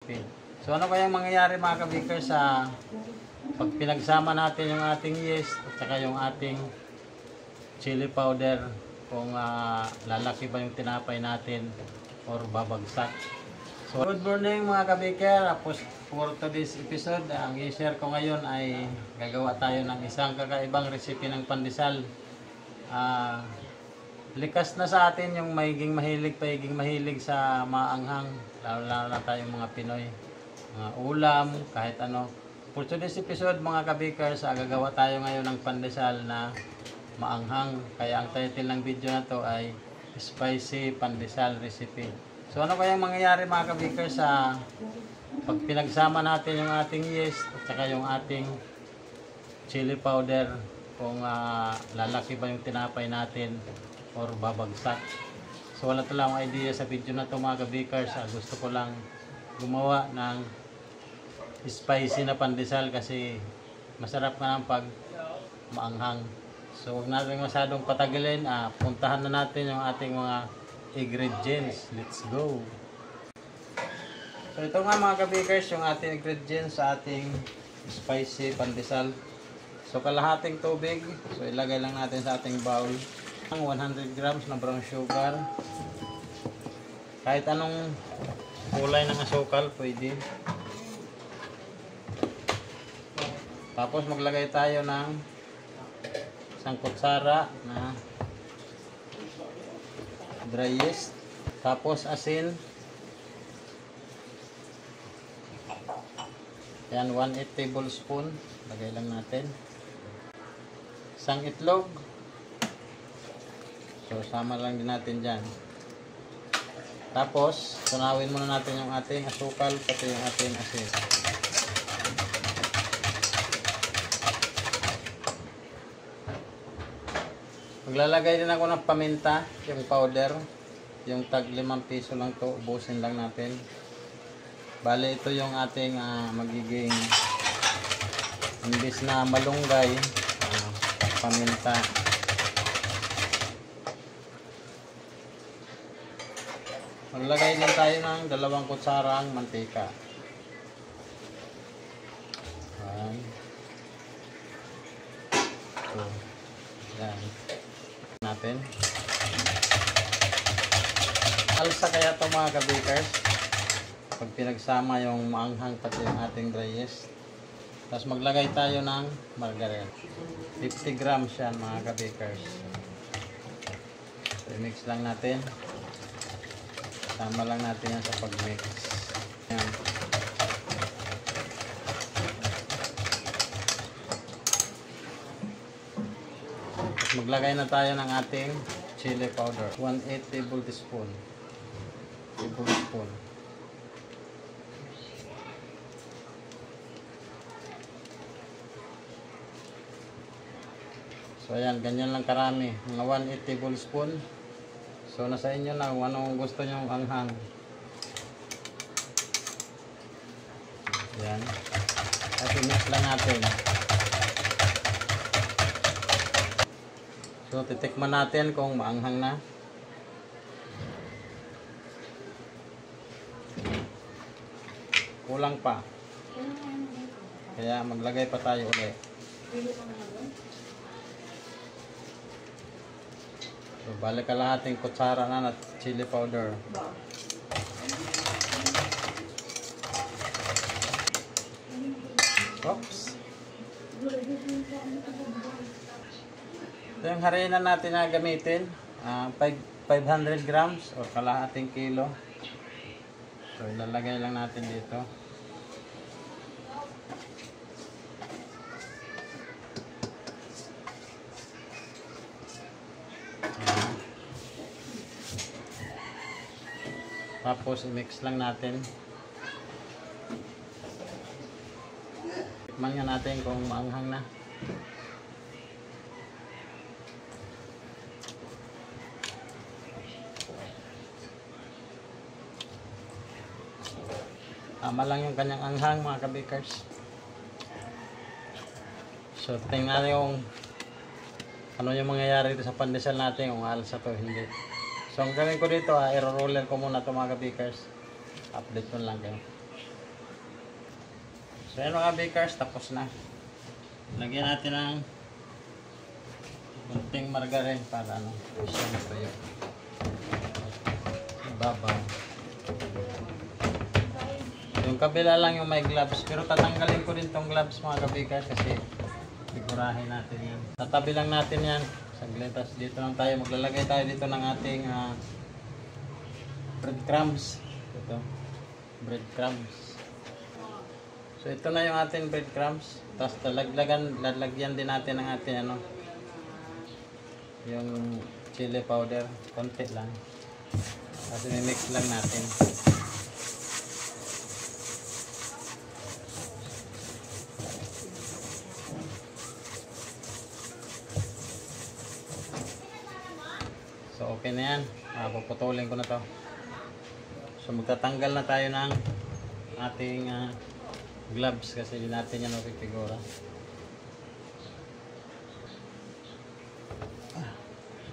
recipe. So ano kayang mangyayari mga kabikers sa pag pinagsama natin yung ating yeast at saka yung ating chili powder, kung lalaki ba yung tinapay natin or babagsak. So good morning mga kabiker. For today's episode, ang i-share ko ngayon ay gagawa tayo ng isang kakaibang recipe ng pandesal. Likas na sa atin yung pagiging mahilig sa maanghang, lalo na tayong mga Pinoy, mga ulam, kahit ano. For today's episode mga kabikers, gagawa tayo ngayon ng pandesal na maanghang. Kaya ang title ng video na to ay Spicy Pandesal Recipe. So ano kayang mangyayari mga kabikers sa pag pinagsama natin yung ating yeast at saka yung ating chili powder, kung lalaki ba yung tinapay natin or babagsak. So wala talang idea sa video na to mga kabikers. Gusto ko lang gumawa ng spicy na pandesal kasi masarap nga ng pag maanghang. So huwag natin masyadong patagalin. Puntahan na natin yung ating mga ingredients. Let's go! So ito nga mga kabikers yung ating ingredients sa ating spicy pandesal. So kalahating tubig. So ilagay lang natin sa ating bowl. 100 grams na brown sugar. Kahit anong kulay ng asukal pwede. Tapos maglagay tayo ng isang kutsara na dry yeast. Tapos asin. Yan, 1/8 tablespoon. Lagay lang natin. Isang itlog. So sama lang din natin dyan. Tapos tunawin muna natin yung ating asukal pati yung ating asin. Maglalagay din ako ng paminta, yung powder, yung tag 5 piso lang to, ubusin lang natin. Bale ito yung ating magiging, imbis na malunggay, paminta. Maglagay din tayo ng 2 kutsarang mantika. So, yan natin. Alsa kaya ito mga kabikers pag pinagsama yung maanghang pati yung ating dry yeast. Tapos maglagay tayo ng margarine. 50 grams yan mga kabikers. So, i-mix lang natin. Sama lang natin yan sa pag-mix. Yan. Maglagay na tayo ng ating chili powder. 1/8 tablespoon. So ayan, ganyan lang karami. Mga 1/8 tablespoon. So nasa inyo na kung anong gusto nyo anghang. Yan. At i-mix lang natin. So titikman natin kung maanghang na. Kulang pa. Kaya maglagay pa tayo ulit. So, balik kalahating kutsara na chili powder. Oops. Ito yung harina natin na gamitin. 500 grams o kalahating kilo. So, ilalagay lang natin dito. Tapos i-mix lang natin. Tikman nga natin kung maanghang na. Tama lang yung kanyang anghang mga kabikers. So tingnan natin yung ano yung mangyayari dito sa pandesal natin, kung alsa to hindi. So ang gawin ko dito, i-roller ko muna ito mga kabikers. Update ko lang kayo. So yan mga bakers, tapos na. Lagyan natin ng kunting margarine para ano, siya matuyo. Ibabaw. Yung kabila lang yung may gloves, pero tatanggalin ko din tong gloves mga kabakers kasi sigurahin natin yan. Tatabi lang natin yan. Saglit, tapos dito lang tayo, maglalagay tayo dito ng ating breadcrumbs. Ito, breadcrumbs. So ito na yung ating breadcrumbs. Tapos lalagyan din natin ng ating ano, yung chili powder, konti lang. Tapos i-mix lang natin. So okay na yan. Puputulin ko na to. So magtatanggal na tayo ng ating gloves kasi hindi natin yan mapipigura.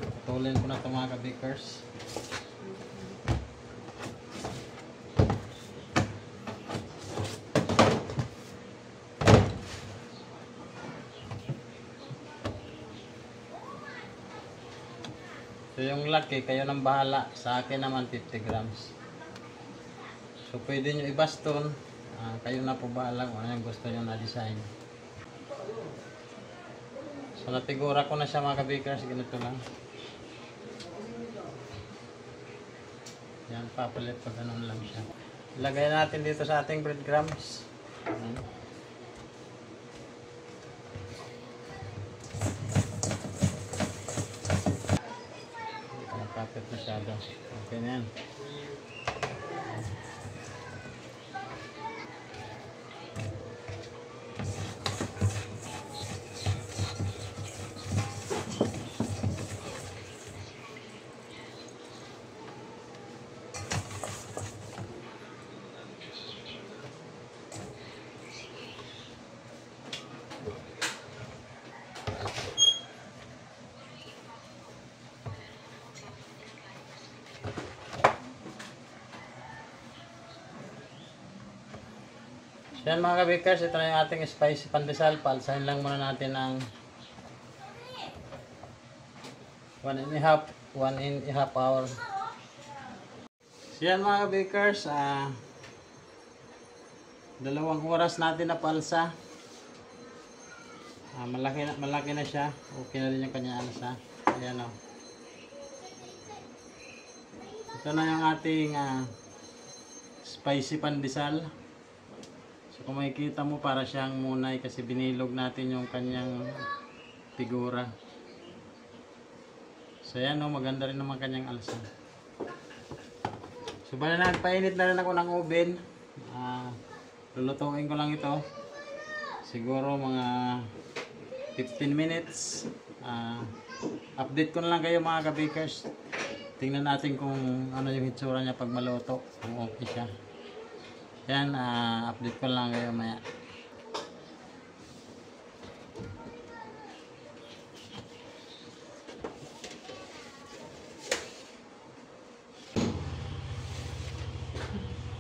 Putulin ko na ito mga kabakers. So yung laki, kayo nang bahala. Sa akin naman 50 grams. So pwede nyo i-baston. Kayo na po bahala kung ano yung gusto nyo na design. So natigura ko na siya mga kabakers. Ganito lang. Yan, papalit pa ganun lang siya. Ilagay natin dito sa ating breadcrumbs. Kapit masyado. Okay na yan. Yan mga kabakers, ito na yung ating spicy pandesal. Palsahin lang muna natin ng 1 and a half hour. So yan mga kabakers, 2 oras natin na palsa. Malaki na siya. Okay na rin yung kanya alsa. Ayan o. Ito na yung ating spicy pandesal. So kung makikita mo para siyang munay kasi binilog natin yung kanyang figura. So yan o, maganda rin naman kanyang alsa. So bala nagpainit na rin ako ng oven. Lulutuin ko lang ito. Siguro mga 15 minutes. Update ko na lang kayo mga kabakers. Tingnan natin kung ano yung hitsura niya pag maluto. Kung okay siya. Yan, update ko lang kayo maya.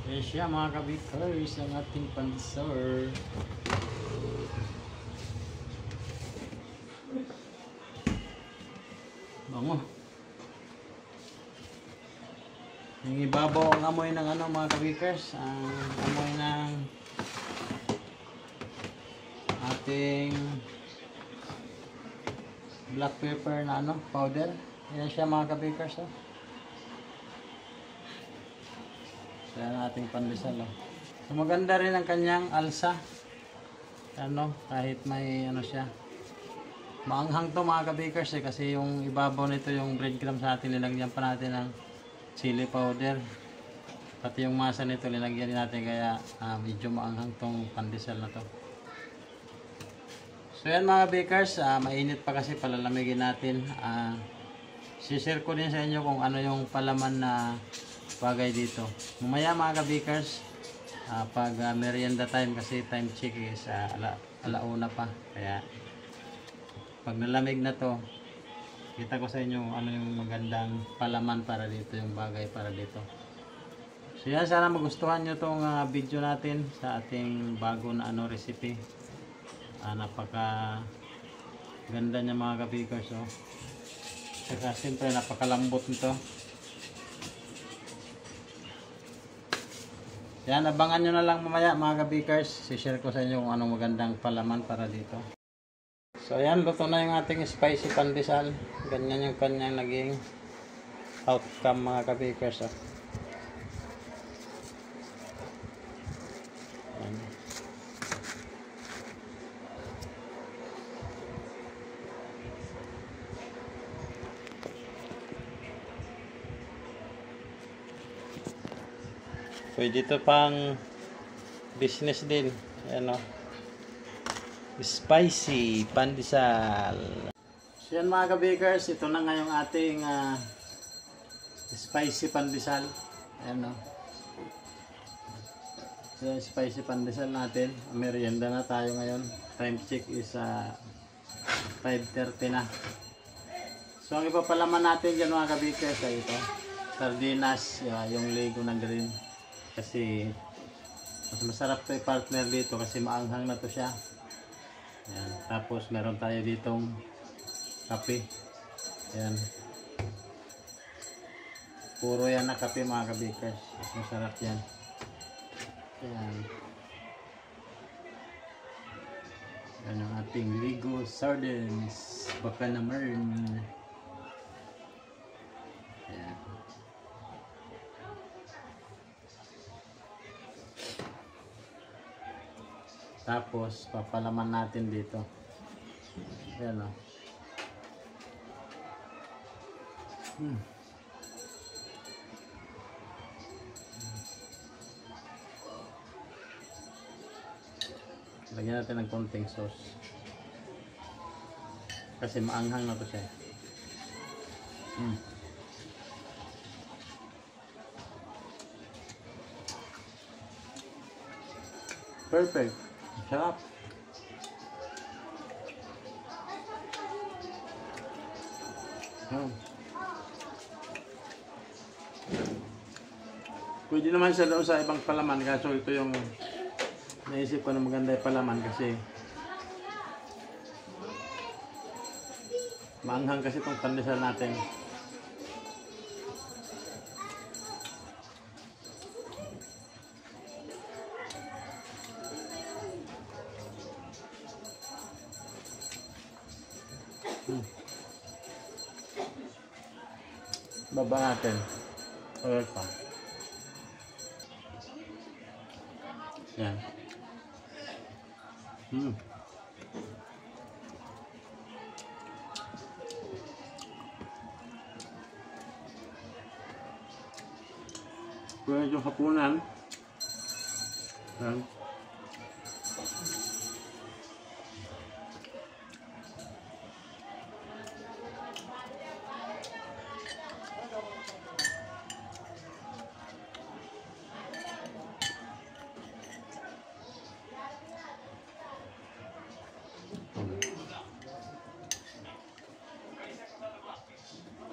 Yan siya mga kabakers, ang ating pandesal. Bango. Yung ibabaw ang amoy ng ano mga kabakers, ang amoy ng ating black pepper na ano, powder. Yan siya mga kabakers. So yan ating pandesal. So maganda rin ang kanyang alsa. Ano, kahit may ano siya. Maanghang to mga kabakers kasi yung ibabaw nito yung breadcrumbs natin, nilagyan pa natin ng chili powder. Pati yung masa nito nilagyan din natin kaya medyo maanghang tong pandesal na to. So yan mga bakers, mainit pa kasi palalamigin natin. Share ko din sa inyo kung ano yung palaman na bagay dito. Mamaya mga kabakers, pag merienda time kasi time check is alauna pa. Kaya pag nalamig na to, kita ko sa inyo ano yung magandang palaman para dito, yung bagay para dito. So So yan, sana magustuhan nyo itong video natin sa ating bago na recipe. Napaka ganda niya mga kabikers. Oh. Saka siyempre napakalambot nito. Yan, abangan nyo na lang mamaya mga kabikers. I-share ko sa inyo kung anong magandang palaman para dito. So yan, luto na yung ating spicy pandesal. Ganyan yung kanyang naging outcome mga kabikers. Oh. Yan. Pwede ito pang business din. Ayan o. Spicy pandesal. So yan mga kabakers, ito na nga yung ating spicy pandesal. Ayan o. So spicy pandesal natin. Merienda na tayo ngayon. Time check is 5:30 na. So ang ipapalaman natin dyan mga kabakers ay ito. Sardinas, yung Lego na green. Kasi mas masarap to i-partner dito kasi maanghang na to siya. Ayan. Tapos meron tayo ditong kape. Ayan. Puro yan na kape mga kabakers. Mas masarap yan. Ayan. Ayan ang ating Lego sardines. Baka naman. Ayan. Tapos papalaman natin dito. Ayan o. Lagyan natin ng konting sauce. Kasi maanghang na to siya. Perfect. Sarap. Pwede naman siya daw sa ibang palaman, kaso ito yung naisip ko na maganda yung palaman kasi maanghang kasi itong pandesal natin. Baba natin. Okay pa. Yan. Kaya yung hapunan. Yan.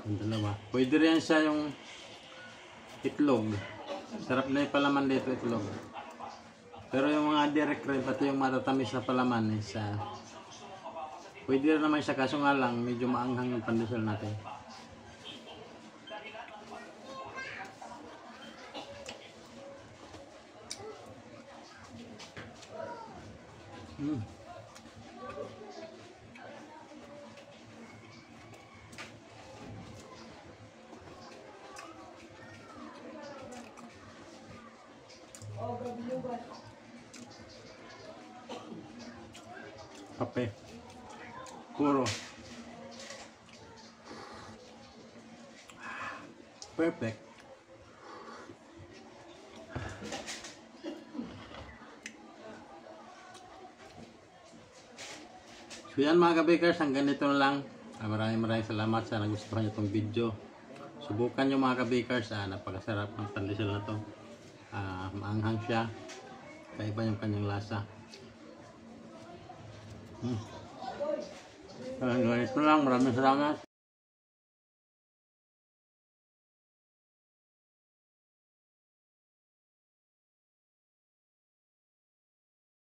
Ang dalawa. Pwede rin siya yung itlog. Sarap na yung palaman dito, itlog. Pero yung mga direct rib, pati yung matatamis na palaman is pwede rin naman siya, kaso nga lang medyo maanghang yung pandesal natin. Kape. Puro. Perfect. So yan mga kabakers, hanggang dito na lang. Maraming salamat sa nagustuhan nyo itong video. Subukan nyo mga kabakers, napakasarap ng pandesal na to. Maanghang siya. Kaiba yung kanyang lasa. Ganito lang, maraming salamat.